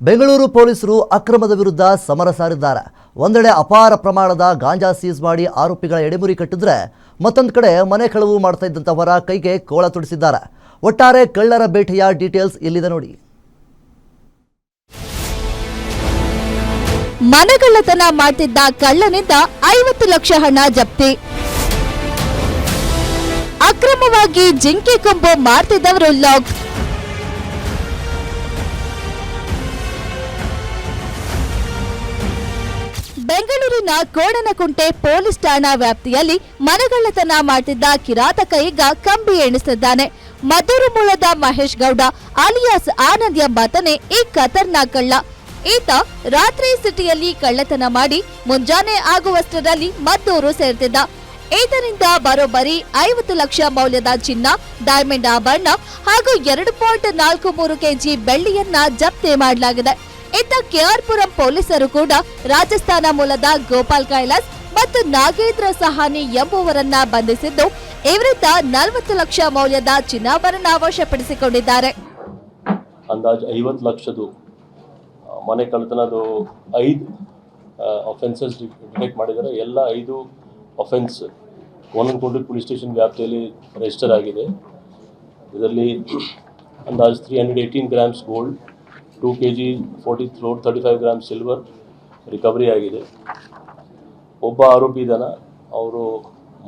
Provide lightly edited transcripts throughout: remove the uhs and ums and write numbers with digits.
ಬೆಂಗಳೂರು ಪೊಲೀಸರು ಅಕ್ರಮದ ವಿರುದ್ಧ ಸಮರ ಸಾರಿದ್ದಾರೆ. ಒಂದೆಡೆ ಅಪಾರ ಪ್ರಮಾಣದ ಗಾಂಜಾ ಸೀಸ್ ಮಾಡಿ ಆರೋಪಿಗಳ ಎಡೆಮುರಿ ಕಟ್ಟಿದ್ರೆ ಮತ್ತೊಂದು ಕಡೆ ಮನೆ ಕಳವು ಮಾಡ್ತಾ ಇದ್ದಂತವರ ಕೈಗೆ ಕೋಳ ತುಡಿಸಿದ್ದಾರೆ. ಒಟ್ಟಾರೆ ಕಳ್ಳರ ಬೇಟೆಯ ಡೀಟೇಲ್ಸ್ ಇಲ್ಲಿದೆ ನೋಡಿ. ಮನೆಗಳ್ಳತನ ಮಾಡ್ತಿದ್ದ ಕಳ್ಳನಿಂದ 50 ಲಕ್ಷ ಹಣ ಜಪ್ತಿ. ಅಕ್ರಮವಾಗಿ ಜಿಂಕೆ ಕೊಂಬು ಮಾಡ್ತಿದ್ದವರು ಲಾಕ್. ಬೆಂಗಳೂರಿನ ಕೋಡನಕುಂಟೆ ಪೊಲೀಸ್ ಠಾಣಾ ವ್ಯಾಪ್ತಿಯಲ್ಲಿ ಮನೆಗಳ್ಳತನ ಮಾಡ್ತಿದ್ದ ಕಿರಾತಕ ಈಗ ಕಂಬಿ ಎಣಿಸಿದ್ದಾನೆ. ಮದ್ದೂರು ಮೂಲದ ಮಹೇಶ್ ಗೌಡ ಅಲಿಯಾಸ್ ಆನಂದ್ ಎಂಬಾತನೇ ಈ ಖತರ್ನಾಕ್ ಕಳ್ಳ. ಈತ ರಾತ್ರಿ ಸಿಟಿಯಲ್ಲಿ ಕಳ್ಳತನ ಮಾಡಿ ಮುಂಜಾನೆ ಆಗುವಷ್ಟರಲ್ಲಿ ಮದ್ದೂರು ಸೇರ್ತಿದ್ದ. ಈತನಿಂದ ಬರೋಬ್ಬರಿ 50 ಲಕ್ಷ ಮೌಲ್ಯದ ಚಿನ್ನ, ಡೈಮಂಡ್ ಆಭರಣ ಹಾಗೂ 2.43 ಕೆಜಿ ಬೆಳ್ಳಿಯನ್ನ ಜಪ್ತಿ ಮಾಡಲಾಗಿದೆ. ಇತ್ತ ಕೆಆರ್ಪುರಂ ಪೊಲೀಸರು ಕೂಡ ರಾಜಸ್ಥಾನ ಮೂಲದ ಗೋಪಾಲ್ ಕೈಲಾಸ್ ಮತ್ತು ನಾಗೇಂದ್ರ ಸಹಾನಿ ಎಂಬುವರನ್ನ ಬಂಧಿಸಿದ್ದು, ಇವರಿಂದ 40 ಲಕ್ಷ ಮೌಲ್ಯದ ಚಿನ್ನಾಭರಣ ವಶಪಡಿಸಿಕೊಂಡಿದ್ದಾರೆ. ಅಂದಾಜು 50 ಲಕ್ಷದ್ದು ಮನೆ ಕಳ್ಳತನದು 5 ಅಫೆನ್ಸಸ್ ಡಿಟೆಕ್ಟ್ ಮಾಡಿದ್ದಾರೆ. ಎಲ್ಲ 5 ಅಫೆನ್ಸ್ ಕೋನನಕುಂಟೆ ಪೊಲೀಸ್ ಸ್ಟೇಷನ್ ವ್ಯಾಪ್ತಿಯಲ್ಲಿ ರಿಜಿಸ್ಟರ್ ಆಗಿದೆ. ಇದರಲ್ಲಿ ಅಂದಾಜು 318 grams gold, 2 kg 35 gram silver recovery ಆಗಿದೆ. ಒಬ್ಬ ಆರೋಪಿ ಇದ್ದಾನ, ಅವರು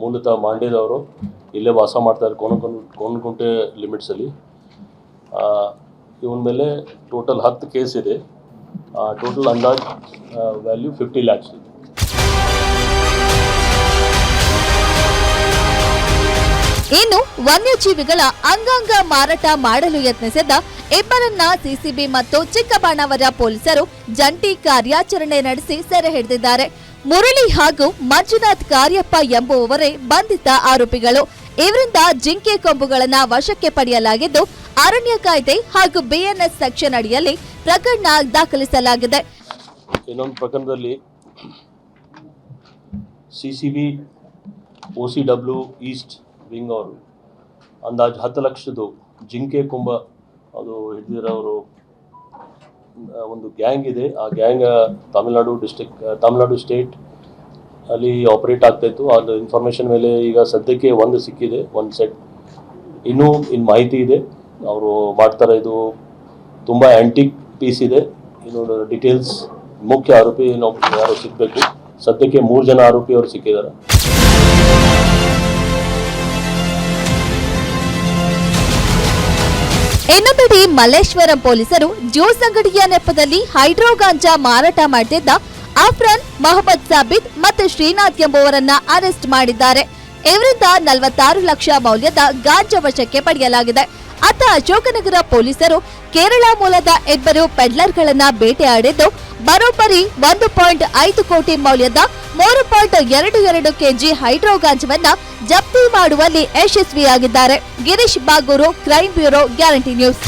ಮೂಲತಃ ಮಂಡ್ಯದವರು, ಇಲ್ಲೇ ವಾಸ ಮಾಡ್ತಾರೆ ಕೋನನಕುಂಟೆ ಲಿಮಿಟ್ಸಲ್ಲಿ. ಇವನ ಮೇಲೆ ಟೋಟಲ್ 10 ಕೇಸ್ ಇದೆ. ಟೋಟಲ್ ಅಂದಾಜು ವ್ಯಾಲ್ಯೂ 50 lakhs ಇದೆ. ಇನ್ನು ವನ್ಯಜೀವಿಗಳ ಅಂಗಾಂಗ ಮಾರಾಟ ಮಾಡಲು ಯತ್ನಿಸಿದ್ದ ಇಬ್ಬರನ್ನ ಸಿಸಿಬಿ ಮತ್ತು ಚಿಕ್ಕಬಾಣಾವರ ಪೊಲೀಸರು ಜಂಟಿ ಕಾರ್ಯಾಚರಣೆ ನಡೆಸಿ ಸೆರೆ ಹಿಡಿದಿದ್ದಾರೆ. ಮುರಳಿ ಹಾಗೂ ಮಂಜುನಾಥ್ ಕಾರ್ಯಪ್ಪ ಎಂಬುವವರೇ ಬಂಧಿತ ಆರೋಪಿಗಳು. ಇವರಿಂದ ಜಿಂಕೆ ಕೊಂಬುಗಳನ್ನ ವಶಕ್ಕೆ ಪಡೆಯಲಾಗಿದ್ದು, ಅರಣ್ಯ ಕಾಯ್ದೆ ಹಾಗೂ ಬಿಎನ್ಎಸ್ ಸೆಕ್ಷನ್ ಅಡಿಯಲ್ಲಿ ಪ್ರಕರಣ ದಾಖಲಿಸಲಾಗಿದೆ. ಇನ್ನೊಂದು ಪ್ರಕರಣದಲ್ಲಿ ಸಿಸಿಬಿ OCW ಈಸ್ಟ್ ವಿಂಗ್ ಅವರು ಅಂದಾಜು 10 ಲಕ್ಷದ್ದು ಜಿಂಕೆ ಕೊಂಬ ಅದು ಹಿಡಿದಿರೋರು ಒಂದು ಗ್ಯಾಂಗ್ ಇದೆ. ಆ ಗ್ಯಾಂಗ್ ತಮಿಳುನಾಡು ಸ್ಟೇಟ್ ಅಲ್ಲಿ ಆಪರೇಟ್ ಆಗ್ತಾಯಿತ್ತು. ಅದು ಇನ್ಫಾರ್ಮೇಷನ್ ಮೇಲೆ ಈಗ ಸದ್ಯಕ್ಕೆ ಒಂದು ಸಿಕ್ಕಿದೆ, ಒಂದು ಸೆಟ್. ಇನ್ನೂ ಮಾಹಿತಿ ಇದೆ, ಅವರು ಮಾಡ್ತಾರೆ. ಇದು ತುಂಬ ಆ್ಯಂಟಿಕ್ ಪೀಸ್ ಇದೆ. ಇನ್ನು ಡೀಟೇಲ್ಸ್ ಮುಖ್ಯ ಆರೋಪಿ ಯಾರು ಸಿಗಬೇಕು. ಸದ್ಯಕ್ಕೆ 3 ಜನ ಆರೋಪಿಯವರು ಸಿಕ್ಕಿದ್ದಾರೆ. ಇನ್ನೊಂದೆಡೆ ಮಲ್ಲೇಶ್ವರಂ ಪೊಲೀಸರು ಜ್ಯೂಸ್ ಅಂಗಡಿಯ ನೆಪದಲ್ಲಿ ಹೈಡ್ರೋ ಗಾಂಜಾ ಮಾರಾಟ ಮಾಡುತ್ತಿದ್ದ ಅಫ್ರಾನ್, ಮೊಹಮ್ಮದ್ ಸಾಬಿತ್ ಮತ್ತು ಶ್ರೀನಾಥ್ ಎಂಬುವರನ್ನ ಅರೆಸ್ಟ್ ಮಾಡಿದ್ದಾರೆ. ಇವರಿಂದ 46 ಲಕ್ಷ ಮೌಲ್ಯದ ಗಾಂಜಾ ವಶಕ್ಕೆ ಪಡೆಯಲಾಗಿದೆ. ಅತ್ತ ಅಶೋಕನಗರ ಪೊಲೀಸರು ಕೇರಳ ಮೂಲದ ಇಬ್ಬರು ಪೆಡ್ಲರ್ಗಳನ್ನ ಬೇಟೆಯಾಡಿದ್ದು, ಬರೋಬ್ಬರಿ 1.5 ಕೋಟಿ ಮೌಲ್ಯದ 3.22 ಕೆಜಿ ಹೈಡ್ರೋ ಗಾಂಜಾವನ್ನ ಜಪ್ತಿ ಮಾಡುವಲ್ಲಿ ಯಶಸ್ವಿಯಾಗಿದ್ದಾರೆ. Girish Bagur, crime bureau, guarantee news.